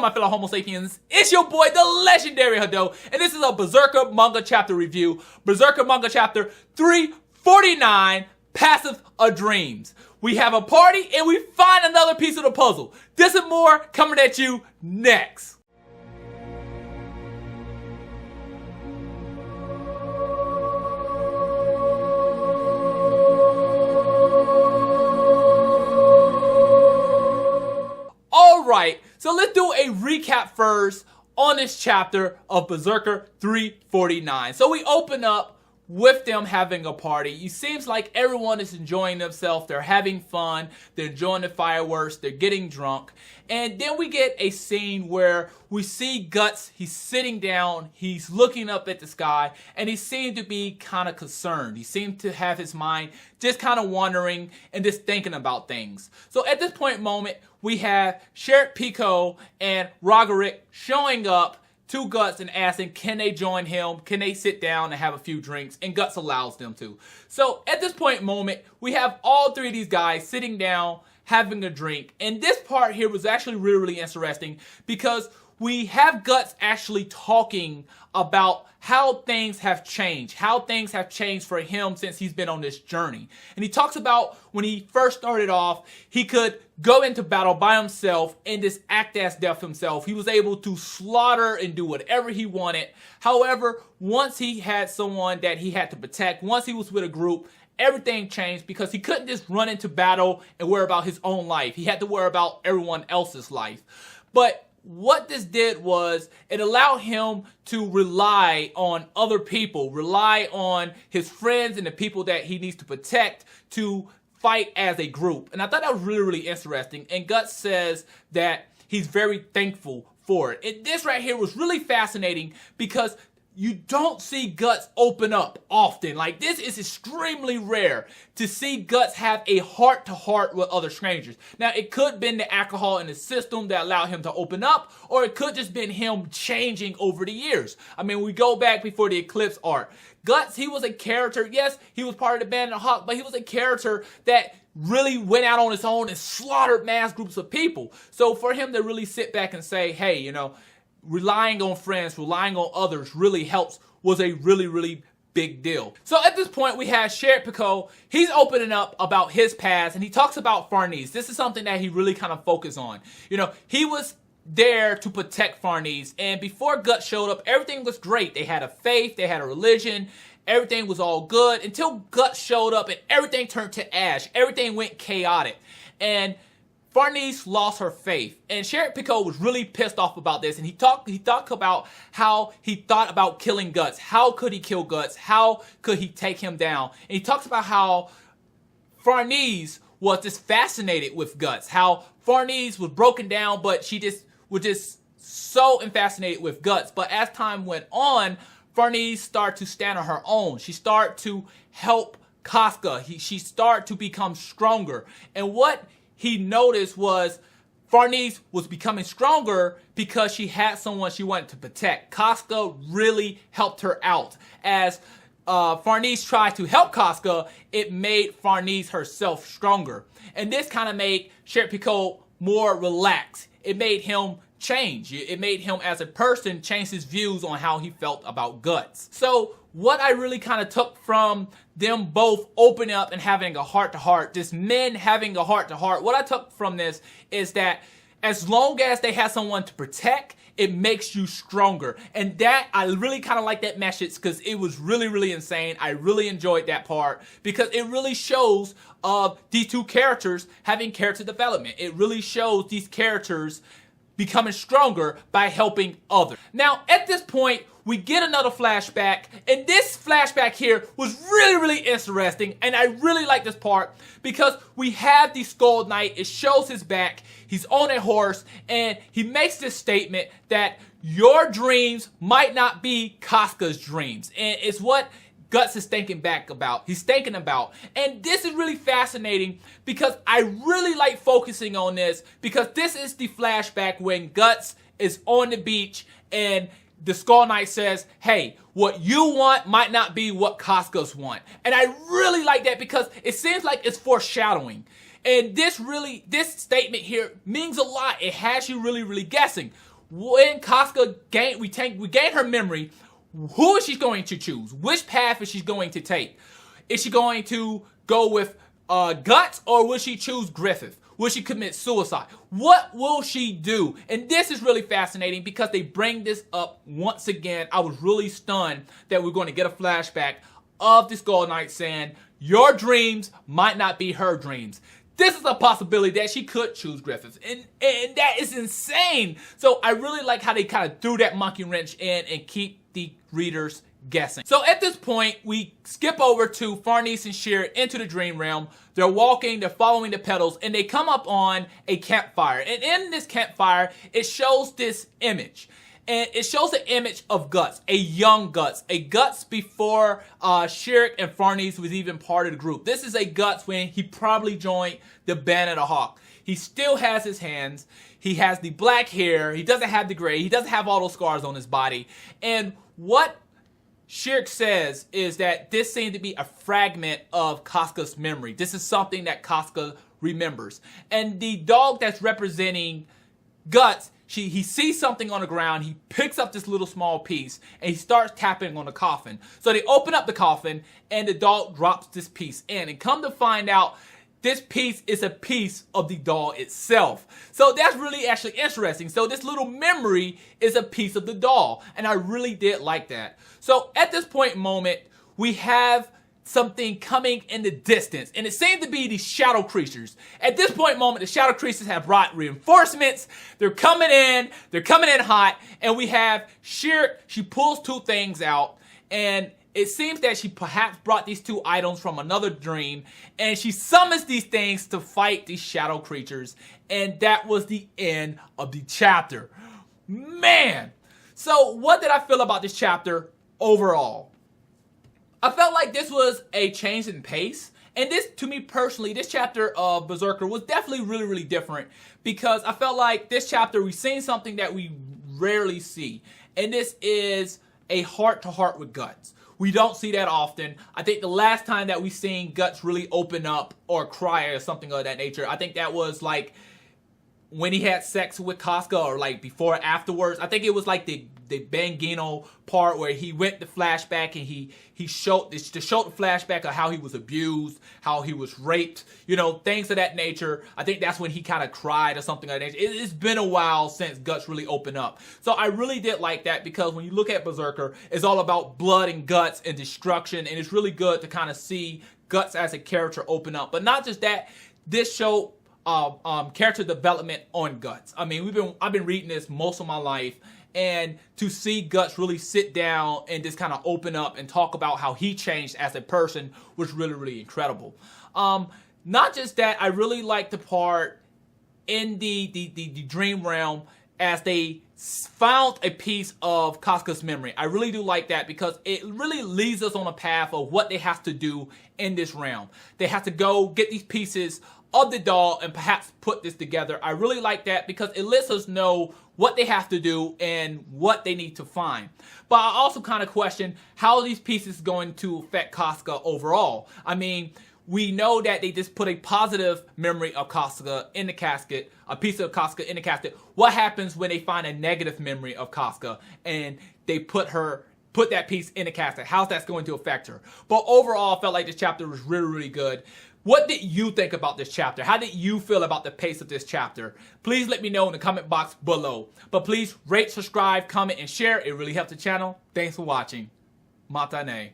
my fellow Homo sapiens? It's your boy, the legendary Hadou, and this is a Berserker manga chapter review. Berserker manga chapter 349, Passive of Dreams. We have a party and we find another piece of the puzzle. This and more coming at you next. Alright, so let's do a recap first on this chapter of Berserker 349. So we open up with them having a party. It seems like everyone is enjoying themselves. They're having fun. They're enjoying the fireworks. They're getting drunk. And then we get a scene where we see Guts. He's sitting down. He's looking up at the sky. And he seemed to be kind of concerned. He seemed to have his mind just kind of wandering and just thinking about things. So at this point moment, we have Sheriff Pico and Roderick showing up to Guts and asking, can they join him? Can they sit down and have a few drinks? And Guts allows them to. So at this point moment, we have all three of these guys sitting down, having a drink. And this part here was actually really interesting because we have Guts actually talking about how things have changed for him since he's been on this journey. And he talks about when he first started off, he could go into battle by himself and just act as death himself. He was able to slaughter and do whatever he wanted. However, once he had someone that he had to protect, once he was with a group, everything changed because he couldn't just run into battle and worry about his own life. He had to worry about everyone else's life. But what this did was it allowed him to rely on other people, rely on his friends and the people that he needs to protect to fight as a group. And I thought that was really interesting. And Guts says that he's very thankful for it. And this right here was really fascinating because you don't see Guts open up often. Like, this is extremely rare to see Guts have a heart-to-heart with other strangers. Now, it could have been the alcohol in the system that allowed him to open up, or it could just been him changing over the years. I mean, we go back before the Eclipse arc. Guts, he was a character. Yes, he was part of the Band of Hawk, but he was a character that really went out on his own and slaughtered mass groups of people. So for him to really sit back and say, hey, you know, relying on friends, relying on others really helps was a really big deal. So at this point, we have Sheriff Pico. He's opening up about his past, and he talks about Farnese. This is something that he really kind of focused on. You know, he was there to protect Farnese, and before Guts showed up, everything was great. They had a faith, they had a religion, everything was all good until Guts showed up and everything turned to ash. Everything went chaotic, and Farnese lost her faith, and Sheriff Pico was really pissed off about this, and he talked about how he thought about killing Guts. How could he kill Guts? How could he take him down? And he talks about how Farnese was just fascinated with Guts, how Farnese was broken down, but she was just so fascinated with Guts. But as time went on, Farnese started to stand on her own. She started to help Casca. She started to become stronger, and what he noticed was Farnese was becoming stronger because she had someone she wanted to protect. Casca really helped her out. As Farnese tried to help Casca, it made Farnese herself stronger. And this kind of made Sheriff Pico more relaxed. It made him change. It made him as a person change his views on how he felt about Guts. So what I really kind of took from them both opening up and having a heart-to-heart, this men having a heart-to-heart, what I took from this is that as long as they have someone to protect, it makes you stronger. And that, I really kind of like that message because it was really insane. I really enjoyed that part because it really shows these two characters having character development. It really shows these characters becoming stronger by helping others. Now, at this point, we get another flashback, and this flashback here was really interesting, and I really like this part because we have the Skull Knight. It shows his back. He's on a horse, and he makes this statement that your dreams might not be Casca's dreams, and it's what Guts is thinking back about. He's thinking about. And this is really fascinating because I really like focusing on this because this is the flashback when Guts is on the beach and the Skull Knight says, hey, what you want might not be what Casca's want. And I really like that because it seems like it's foreshadowing. And this statement here means a lot. It has you really guessing. when Casca we gain her memory, who is she going to choose? Which path is she going to take? Is she going to go with Guts, or will she choose Griffith? Will she commit suicide? What will she do? And this is really fascinating because they bring this up once again. I was really stunned that we're going to get a flashback of the Skull Knight saying, your dreams might not be her dreams. This is a possibility that she could choose Griffith. And that is insane. So I really like how they kind of threw that monkey wrench in and keep the readers guessing. So at this point, we skip over to Farnese and Sheer into the dream realm. They're walking, they're following the petals, and they come up on a campfire. And in this campfire, it shows this image. And it shows the image of Guts, a young Guts, a Guts before Sheer and Farnese was even part of the group. This is a Guts when he probably joined the Band of the Hawk. He still has his hands. He has the black hair. He doesn't have the gray. He doesn't have all those scars on his body. And what Sheer says is that this seemed to be a fragment of Casca's memory. This is something that Casca remembers. And the dog that's representing Guts, he sees something on the ground, he picks up this little small piece, and he starts tapping on the coffin. So they open up the coffin, and the dog drops this piece in. And come to find out, this piece is a piece of the doll itself. So that's really actually interesting. So this little memory is a piece of the doll. And I really did like that. So at this point moment, we have something coming in the distance. And it seemed to be these shadow creatures. At this point moment, the shadow creatures have brought reinforcements. They're coming in hot. And we have Sheer, she pulls two things out. And it seems that she perhaps brought these two items from another dream, and she summons these things to fight these shadow creatures, and that was the end of the chapter. Man! So what did I feel about this chapter overall? I felt like this was a change in pace, and this, to me personally, this chapter of Berserker was definitely really, really different, because I felt like this chapter we've seen something that we rarely see, and this is a heart-to-heart with Guts. We don't see that often. I think the last time that we seen Guts really open up or cry or something of that nature, I think that was like when he had sex with Casca, or like before or afterwards. I think it was like the Bangino part where he went to flashback and he showed the flashback of how he was abused, how he was raped, you know, things of that nature. I think that's when he kind of cried or something like that nature. It's been a while since Guts really opened up. So I really did like that, because when you look at Berserker, it's all about blood and guts and destruction, and it's really good to kind of see Guts as a character open up. But not just that, this showed character development on Guts. I mean, I've been reading this most of my life, and to see Guts really sit down and just kind of open up and talk about how he changed as a person was really, really incredible. Not just that, I really liked the part in the dream realm as they found a piece of Casca's memory. I really do like that, because it really leads us on a path of what they have to do in this realm. They have to go get these pieces of the doll and perhaps put this together. I really like that, because it lets us know what they have to do and what they need to find. But I also kind of question how are these pieces going to affect Casca overall. I mean, we know that they just put a positive memory of Casca in the casket, a piece of Casca in the casket. What happens when they find a negative memory of Casca and they put that piece in the casket? How's that going to affect her? But overall, I felt like this chapter was really, really good. What did you think about this chapter? How did you feel about the pace of this chapter? Please let me know in the comment box below. But please rate, subscribe, comment, and share. It really helps the channel. Thanks for watching. Matane.